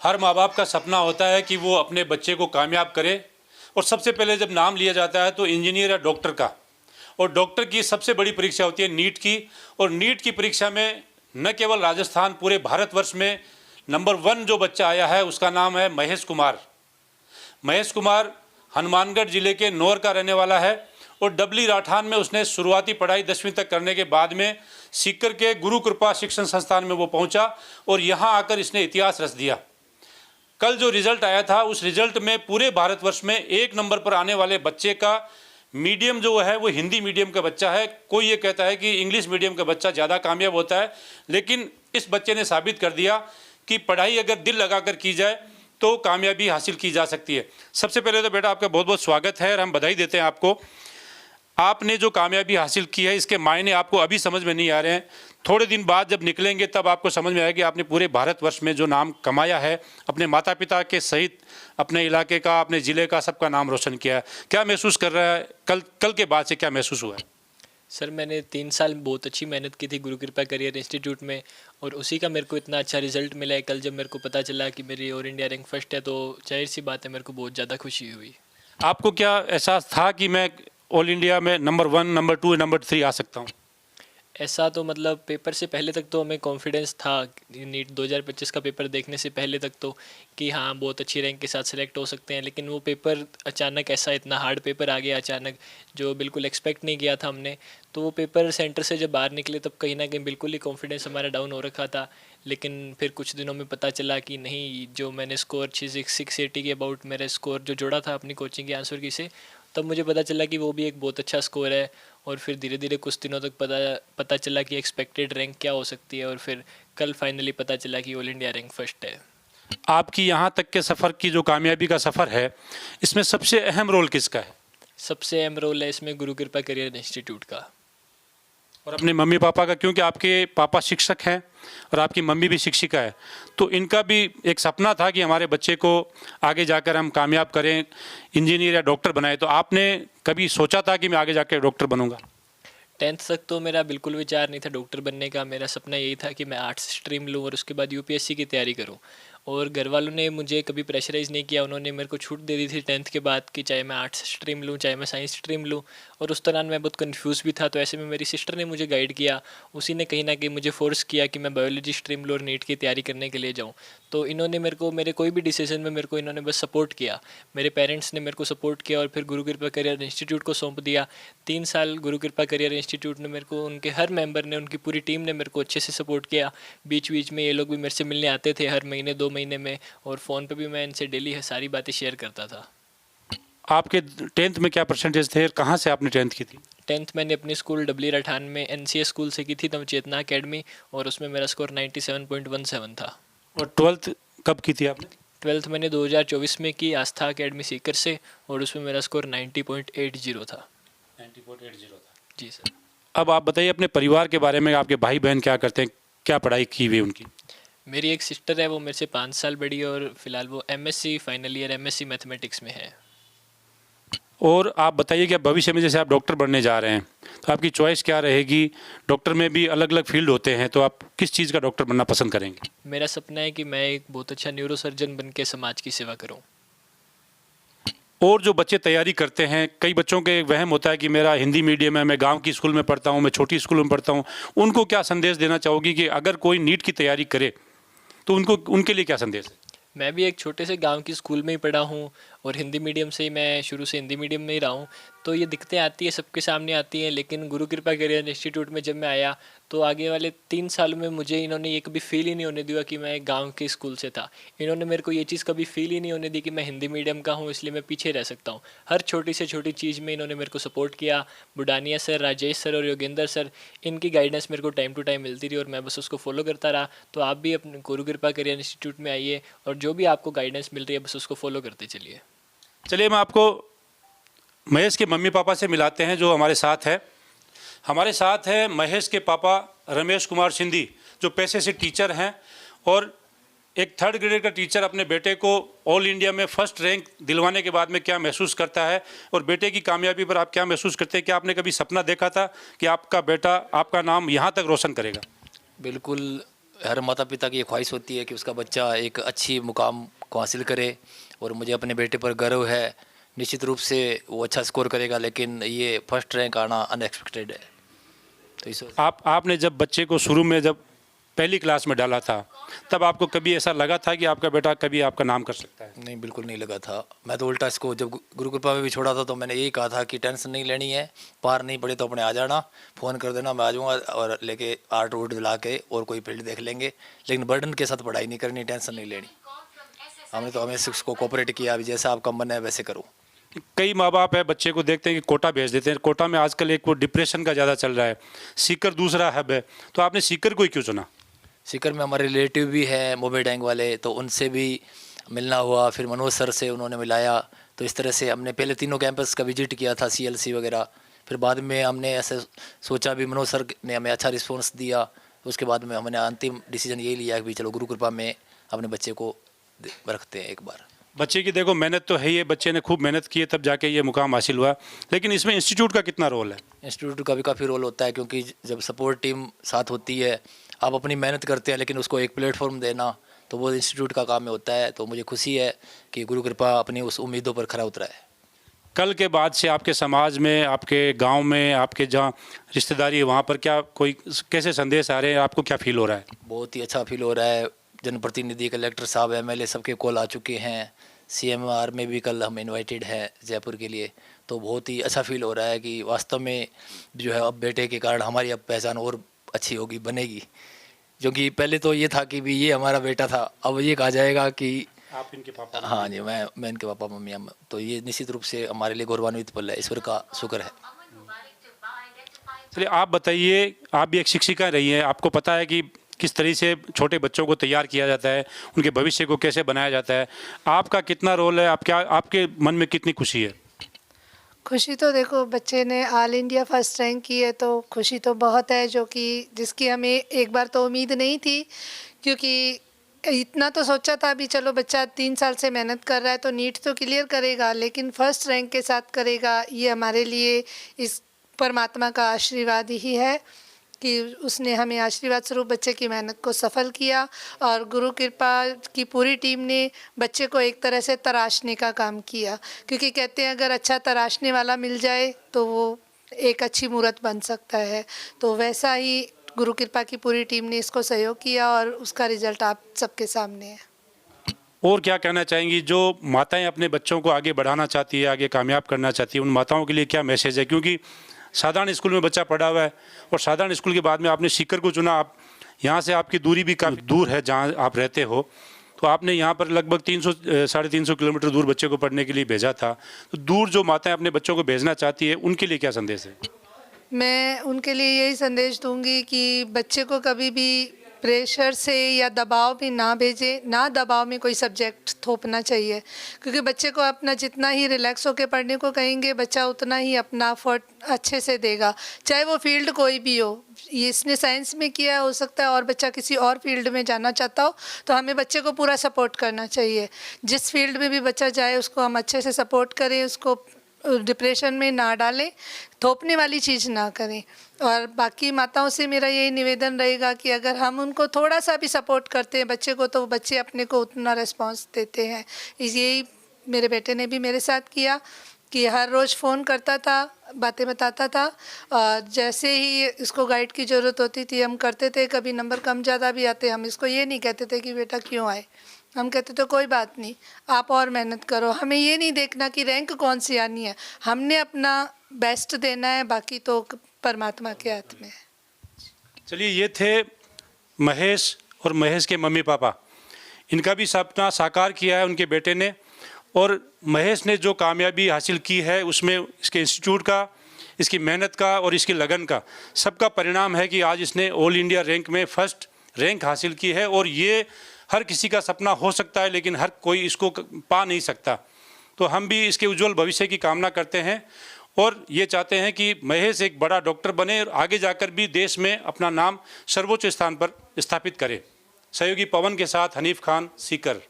हर माँ बाप का सपना होता है कि वो अपने बच्चे को कामयाब करे, और सबसे पहले जब नाम लिया जाता है तो इंजीनियर या डॉक्टर का, और डॉक्टर की सबसे बड़ी परीक्षा होती है नीट की। और नीट की परीक्षा में न केवल राजस्थान, पूरे भारतवर्ष में नंबर 1 जो बच्चा आया है उसका नाम है महेश कुमार। महेश कुमार हनुमानगढ़ जिले के नौर का रहने वाला है, और डबली राठान में उसने शुरुआती पढ़ाई 10वीं तक करने के बाद में सीकर के गुरु कृपा शिक्षण संस्थान में वो पहुंचा, और यहाँ आकर इसने इतिहास रच दिया। कल जो रिजल्ट आया था उस रिजल्ट में पूरे भारतवर्ष में 1 नंबर पर आने वाले बच्चे का मीडियम जो है वो हिंदी मीडियम का बच्चा है। कोई ये कहता है कि इंग्लिश मीडियम का बच्चा ज़्यादा कामयाब होता है, लेकिन इस बच्चे ने साबित कर दिया कि पढ़ाई अगर दिल लगाकर की जाए तो कामयाबी हासिल की जा सकती है। सबसे पहले तो बेटा आपका बहुत बहुत स्वागत है, और हम बधाई देते हैं आपको। आपने जो कामयाबी हासिल की है इसके मायने आपको अभी समझ में नहीं आ रहे हैं, थोड़े दिन बाद जब निकलेंगे तब आपको समझ में आएगा कि आपने पूरे भारतवर्ष में जो नाम कमाया है, अपने माता पिता के सहित अपने इलाके का, अपने ज़िले का, सबका नाम रोशन किया है। क्या महसूस कर रहा है, कल के बाद से क्या महसूस हुआ है? सर मैंने 3 साल बहुत अच्छी मेहनत की थी गुरु कृपा करियर इंस्टीट्यूट में, और उसी का मेरे को इतना अच्छा रिजल्ट मिला है। कल जब मेरे को पता चला कि मेरी ऑल इंडिया रैंक फर्स्ट है तो जाहिर सी बात है मेरे को बहुत ज़्यादा खुशी हुई। आपको क्या एहसास था कि मैं ऑल इंडिया में नंबर 1, नंबर 2, नंबर 3 आ सकता हूँ? ऐसा तो मतलब पेपर से पहले तक तो हमें कॉन्फिडेंस था, नीट 2025 का पेपर देखने से पहले तक तो, कि हाँ बहुत अच्छी रैंक के साथ सिलेक्ट हो सकते हैं। लेकिन वो पेपर अचानक ऐसा इतना हार्ड पेपर आ गया अचानक, जो बिल्कुल एक्सपेक्ट नहीं किया था हमने। तो वो पेपर सेंटर से जब बाहर निकले तब कहीं ना कहीं बिल्कुल ही कॉन्फिडेंस हमारा डाउन हो रखा था। लेकिन फिर कुछ दिनों में पता चला कि नहीं, जो मैंने स्कोर 680 के अबाउट मेरा स्कोर जो जोड़ा था अपनी कोचिंग के आंसर की से, तब मुझे पता चला कि वो भी एक बहुत अच्छा स्कोर है। और फिर धीरे धीरे कुछ दिनों तक पता चला कि एक्सपेक्टेड रैंक क्या हो सकती है, और फिर कल फाइनली पता चला कि ऑल इंडिया रैंक फर्स्ट है। आपकी यहाँ तक के सफ़र की जो कामयाबी का सफ़र है, इसमें सबसे अहम रोल किसका है? सबसे अहम रोल है इसमें गुरु कृपा करियर इंस्टीट्यूट का। और अपने मम्मी पापा का, क्योंकि आपके पापा शिक्षक हैं और आपकी मम्मी भी शिक्षिका है, तो इनका भी एक सपना था कि हमारे बच्चे को आगे जाकर हम कामयाब करें, इंजीनियर या डॉक्टर बनाए। तो आपने कभी सोचा था कि मैं आगे जाकर डॉक्टर बनूंगा? 10th तक तो मेरा बिल्कुल विचार नहीं था डॉक्टर बनने का। मेरा सपना यही था कि मैं आर्ट्स स्ट्रीम लूँ और उसके बाद यूपीएससी की तैयारी करूँ। और घर वालों ने मुझे कभी प्रेशराइज़ नहीं किया, उन्होंने मेरे को छूट दे दी थी 10th के बाद कि चाहे मैं आर्ट्स स्ट्रीम लूँ चाहे मैं साइंस स्ट्रीम लूँ। और उस दौरान मैं बहुत कंफ्यूज भी था, तो ऐसे में मेरी सिस्टर ने मुझे गाइड किया। उसी ने कहीं ना कहीं मुझे फोर्स किया कि मैं बायोलॉजी स्ट्रीम लूँ और नीट की तैयारी करने के लिए जाऊँ। तो इन्होंने मेरे कोई भी डिसीजन में मेरे को इन्होंने बस सपोर्ट किया। मेरे पेरेंट्स ने मेरे को सपोर्ट किया और फिर गुरु कृपा करियर इंस्टीट्यूट को सौंप दिया। 3 साल गुरु कृपा करियर इंस्टीट्यूट ने मेरे को, उनके हर मेंबर ने, उनकी पूरी टीम ने मेरे को अच्छे से सपोर्ट किया। बीच बीच में ये लोग भी मेरे से मिलने आते थे हर महीने 2 महीने में, और फ़ोन पे भी मैं इनसे डेली सारी बातें शेयर करता था। आपके 10th में क्या परसेंटेज थे, कहाँ से आपने 10th की थी? 10th मैंने अपनी स्कूल डबली राठान में एनसीएस स्कूल से की थी, तब चेतना अकेडमी, और उसमें मेरा स्कोर 97.17 था। और 12th कब की थी आपने? 12th मैंने 2024 में की आस्था अकेडमी सीकर से, और उसमें मेरा स्कोर 90.80 था। 90.80 था। जी सर। अब आप बताइए अपने परिवार के बारे में, आपके भाई बहन क्या करते हैं, क्या पढ़ाई की हुई उनकी? मेरी एक सिस्टर है, वो मेरे से 5 साल बड़ी है, और फिलहाल वो MSc final year MSc mathematics में है। और आप बताइए कि भविष्य में जैसे आप डॉक्टर बनने जा रहे हैं तो आपकी चॉइस क्या रहेगी? डॉक्टर में भी अलग अलग फील्ड होते हैं, तो आप किस चीज़ का डॉक्टर बनना पसंद करेंगे? मेरा सपना है कि मैं एक बहुत अच्छा न्यूरो सर्जन बन के समाज की सेवा करूं। और जो बच्चे तैयारी करते हैं, कई बच्चों के वहम होता है कि मेरा हिंदी मीडियम है, मैं गांव की स्कूल में पढ़ता हूं, मैं छोटी स्कूल में पढ़ता हूं, उनको क्या संदेश देना चाहोगी कि अगर कोई नीट की तैयारी करे तो उनके लिए क्या संदेश है? मैं भी एक छोटे से गांव की स्कूल में ही पढ़ा हूं, और हिंदी मीडियम से ही, मैं शुरू से हिंदी मीडियम में ही रहा हूं। तो ये दिक्कतें आती है, सबके सामने आती हैं, लेकिन गुरु कृपा करियर इंस्टीट्यूट में जब मैं आया तो आगे वाले 3 सालों में मुझे इन्होंने ये कभी फील ही नहीं होने दिया कि मैं एक गाँव के स्कूल से था। इन्होंने मेरे को ये चीज़ कभी फील ही नहीं होने दी कि मैं हिंदी मीडियम का हूँ इसलिए मैं पीछे रह सकता हूँ। हर छोटी से छोटी चीज़ में इन्होंने मेरे को सपोर्ट किया। बुडानिया सर, राजेश सर और योगेंद्र सर, इनकी गाइडेंस मेरे को टाइम टू टाइम मिलती रही और मैं बस उसको फॉलो करता रहा। तो आप भी अपने गुरु कृपा करियर इंस्टीट्यूट में आइए और जो भी आपको गाइडेंस मिल रही है बस उसको फॉलो करते चलिए। चलिए मैं आपको महेश के मम्मी पापा से मिलाते हैं जो हमारे साथ है। हमारे साथ है महेश के पापा रमेश कुमार सिंधी, जो पेशे से टीचर हैं, और एक 3rd ग्रेड का टीचर अपने बेटे को ऑल इंडिया में फर्स्ट रैंक दिलवाने के बाद में क्या महसूस करता है, और बेटे की कामयाबी पर आप क्या महसूस करते हैं? क्या आपने कभी सपना देखा था कि आपका बेटा आपका नाम यहाँ तक रोशन करेगा? बिल्कुल, हर माता पिता की ये ख्वाहिश होती है कि उसका बच्चा एक अच्छी मुकाम को हासिल करे, और मुझे अपने बेटे पर गर्व है। निश्चित रूप से वो अच्छा स्कोर करेगा, लेकिन ये फर्स्ट रैंक आना अनएक्सपेक्टेड है। तो इस आपने जब बच्चे को शुरू में जब पहली क्लास में डाला था, तब आपको कभी ऐसा लगा था कि आपका बेटा कभी आपका नाम कर सकता है? नहीं, बिल्कुल नहीं लगा था। मैं तो उल्टा इसको जब गुरु कृपा में भी छोड़ा था तो मैंने यही कहा था कि टेंशन नहीं लेनी है, पार नहीं पड़े तो अपने आ जाना, फ़ोन कर देना, मैं आ जाऊँगा और लेके आर्ट वूट दिला के और कोई फील्ड देख लेंगे, लेकिन बर्डन के साथ पढ़ाई नहीं करनी, टेंशन नहीं लेनी। हमने तो हमें उसको कोऑपरेट किया, अभी जैसा आपका मन है वैसे करो। कई माँ बाप है बच्चे को देखते हैं कि कोटा भेज देते हैं। कोटा में आजकल एक वो डिप्रेशन का ज़्यादा चल रहा है, सीकर दूसरा हब है, तो आपने सीकर को ही क्यों चुना? सीकर में हमारे रिलेटिव भी हैं मोबे डैंग वाले, तो उनसे भी मिलना हुआ, फिर मनोज सर से उन्होंने मिलाया, तो इस तरह से हमने पहले तीनों कैंपस का विजिट किया था, CLC वगैरह। फिर बाद में हमने ऐसे सोचा भी, मनोज सर ने हमें अच्छा रिस्पॉन्स दिया, उसके बाद में हमने अंतिम डिसीजन यही लिया कि चलो गुरु कृपा में अपने बच्चे को रखते हैं एक बार। बच्चे की देखो मेहनत तो है ही है, बच्चे ने खूब मेहनत की है तब जाके ये मुकाम हासिल हुआ, लेकिन इसमें इंस्टीट्यूट का कितना रोल है? इंस्टीट्यूट का भी काफ़ी रोल होता है, क्योंकि जब सपोर्ट टीम साथ होती है, आप अपनी मेहनत करते हैं लेकिन उसको एक प्लेटफॉर्म देना, तो वो इंस्टीट्यूट का काम में होता है। तो मुझे खुशी है कि गुरु कृपा अपनी उस उम्मीदों पर खरा उतरा है। कल के बाद से आपके समाज में, आपके गांव में, आपके जहाँ रिश्तेदारी है वहाँ पर क्या कोई कैसे संदेश आ रहे हैं, आपको क्या फील हो रहा है? बहुत ही अच्छा फील हो रहा है। जनप्रतिनिधि, कलेक्टर साहब, MLA सबके कॉल आ चुके हैं। CMR में भी कल हम इनवाइटेड हैं जयपुर के लिए, तो बहुत ही अच्छा फील हो रहा है कि वास्तव में जो है अब बेटे के कारण हमारी अब पहचान और अच्छी होगी, बनेगी। क्योंकि पहले तो ये था कि भी ये हमारा बेटा था, अब ये कहा जाएगा कि आप इनके पापा? हाँ जी, मैं इनके पापा मम्मी हम, तो ये निश्चित रूप से हमारे लिए गौरवान्वित पल है, ईश्वर का शुक्र है। चलिए आप बताइए, आप भी एक शिक्षिका रही हैं, आपको पता है कि किस तरह से छोटे बच्चों को तैयार किया जाता है, उनके भविष्य को कैसे बनाया जाता है, आपका कितना रोल है, आप क्या, आपके मन में कितनी खुशी है? खुशी तो देखो, बच्चे ने ऑल इंडिया फर्स्ट रैंक की है तो खुशी तो बहुत है, जो कि जिसकी हमें एक बार तो उम्मीद नहीं थी, क्योंकि इतना तो सोचा था भी चलो बच्चा 3 साल से मेहनत कर रहा है तो नीट तो क्लियर करेगा, लेकिन फर्स्ट रैंक के साथ करेगा, ये हमारे लिए इस परमात्मा का आशीर्वाद ही है कि उसने हमें आशीर्वाद स्वरूप बच्चे की मेहनत को सफल किया। और गुरु कृपा की पूरी टीम ने बच्चे को एक तरह से तराशने का काम किया, क्योंकि कहते हैं अगर अच्छा तराशने वाला मिल जाए तो वो एक अच्छी मूरत बन सकता है। तो वैसा ही गुरु कृपा की पूरी टीम ने इसको सहयोग किया और उसका रिजल्ट आप सबके सामने है। और क्या कहना चाहेंगी, जो माताएं अपने बच्चों को आगे बढ़ाना चाहती है, आगे कामयाब करना चाहती है, उन माताओं के लिए क्या मैसेज है? क्योंकि साधारण स्कूल में बच्चा पढ़ा हुआ है और साधारण स्कूल के बाद में आपने सीकर को चुना, आप यहाँ से आपकी दूरी भी काफ़ी दूर है जहाँ आप रहते हो, तो आपने यहाँ पर लगभग 300-350 किलोमीटर दूर बच्चे को पढ़ने के लिए भेजा था। तो दूर जो माताएं अपने बच्चों को भेजना चाहती है उनके लिए क्या संदेश है? मैं उनके लिए यही संदेश दूंगी कि बच्चे को कभी भी प्रेशर से या दबाव में ना भेजें, ना दबाव में कोई सब्जेक्ट थोपना चाहिए, क्योंकि बच्चे को अपना जितना ही रिलैक्स होकर पढ़ने को कहेंगे बच्चा उतना ही अपना एफर्ट अच्छे से देगा, चाहे वो फील्ड कोई भी हो। ये इसने साइंस में किया, हो सकता है और बच्चा किसी और फील्ड में जाना चाहता हो, तो हमें बच्चे को पूरा सपोर्ट करना चाहिए। जिस फील्ड में भी बच्चा जाए उसको हम अच्छे से सपोर्ट करें, उसको डिप्रेशन में ना डालें, थोपने वाली चीज़ ना करें। और बाकी माताओं से मेरा यही निवेदन रहेगा कि अगर हम उनको थोड़ा सा भी सपोर्ट करते हैं बच्चे को, तो बच्चे अपने को उतना रिस्पॉन्स देते हैं। यही मेरे बेटे ने भी मेरे साथ किया कि हर रोज़ फ़ोन करता था, बातें बताता था, और जैसे ही इसको गाइड की ज़रूरत होती थी हम करते थे। कभी नंबर कम ज़्यादा भी आते, हम इसको ये नहीं कहते थे कि बेटा क्यों आए, हम कहते तो कोई बात नहीं, आप और मेहनत करो, हमें ये नहीं देखना कि रैंक कौन सी आनी है, हमने अपना बेस्ट देना है, बाकी तो परमात्मा के हाथ में है। चलिए, ये थे महेश और महेश के मम्मी पापा। इनका भी सपना साकार किया है उनके बेटे ने, और महेश ने जो कामयाबी हासिल की है उसमें इसके इंस्टीट्यूट का, इसकी मेहनत का और इसकी लगन का सबका परिणाम है कि आज इसने ऑल इंडिया रैंक में फर्स्ट रैंक हासिल की है। और ये हर किसी का सपना हो सकता है, लेकिन हर कोई इसको पा नहीं सकता। तो हम भी इसके उज्जवल भविष्य की कामना करते हैं और ये चाहते हैं कि महेश एक बड़ा डॉक्टर बने और आगे जाकर भी देश में अपना नाम सर्वोच्च स्थान पर स्थापित करे। सहयोगी पवन के साथ हनीफ खान, सीकर।